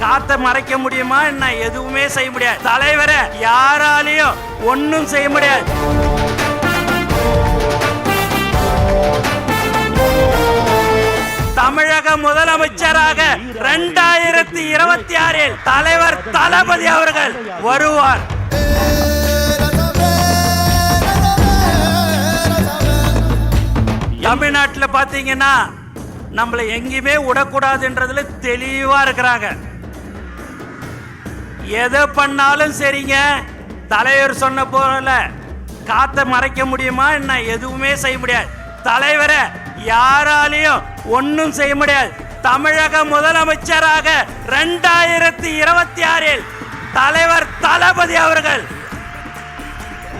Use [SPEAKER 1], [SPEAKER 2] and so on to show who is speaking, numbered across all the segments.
[SPEAKER 1] காத்த மறைக்க முடியுமா என்ன? எதுவுமே செய்ய முடியாது. தலைவரை யாராலையும் ஒன்னும் செய்ய முடியாது. தமிழக முதலமைச்சராக 2026 தலைவர் தளபதி அவர்கள் வருவார். தமிழ்நாட்டில் பாத்தீங்கன்னா நம்மள எங்கேயுமே விடக்கூடாதுன்றதுல தெளிவா இருக்கிறாங்க. எதை பண்ணாலும் சரிங்க, தலைவர் சொன்ன போல காத்த மறைக்க முடியுமா என்ன? எதுவுமே செய்ய முடியாது. தலைவரை யாராலையும் ஒன்னும் செய்ய முடியாது. தமிழக முதலமைச்சராக 2026 தலைவர் தளபதி அவர்கள்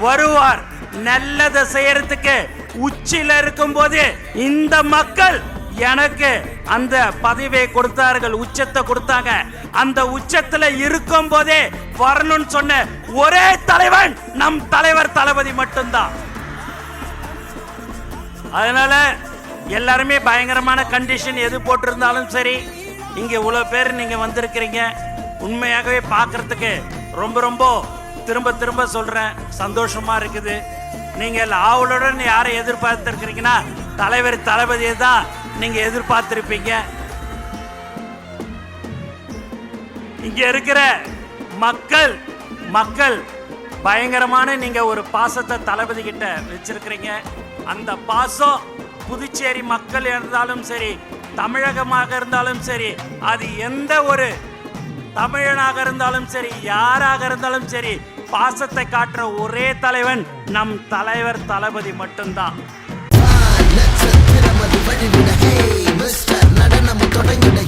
[SPEAKER 1] வருவார். நல்லதை செய்யறதுக்கு உச்சில இருக்கும் போது இந்த மக்கள் எனக்கு அந்த பதவியை கொடுத்தார்கள், உச்சத்தை கொடுத்தாங்க. அந்த உச்சத்துல இருக்கும் போதே வரணும்னு சொன்ன ஒரே தலைவன் நம் தலைவர் தளபதி மட்டும்தான். அதனால எல்லாருமே பயங்கரமான கண்டிஷன் எது போட்டிருந்தாலும் சரி, இங்க இவ்வளவு பேர் நீங்க வந்திருக்கிறீங்க. உண்மையாகவே பார்க்கறதுக்கு ரொம்ப ரொம்ப திரும்ப திரும்ப சொல்றேன், சந்தோஷமா இருக்குது. நீங்கள் ஆவலுடன் யாரை எதிர்பார்த்திருக்கிறீங்கன்னா தலைவர் தளபதியை தான் நீங்க எதிர்பார்த்திருப்பீங்க. இங்க இருக்கிற மக்கள் பயங்கரமான நீங்க ஒரு பாசத்தை தளபதி கிட்ட வச்சிருக்கிறீங்க. அந்த பாசம் புதுச்சேரி மக்கள் இருந்தாலும் சரி, தமிழகமாக இருந்தாலும் சரி, அது எந்த ஒரு தமிழனாக இருந்தாலும் சரி, யாராக இருந்தாலும் சரி, பாசத்தை காட்டுற ஒரே தலைவன் நம் தலைவர் தளபதி மட்டும்தான்.
[SPEAKER 2] நடனம் தொடங்கிட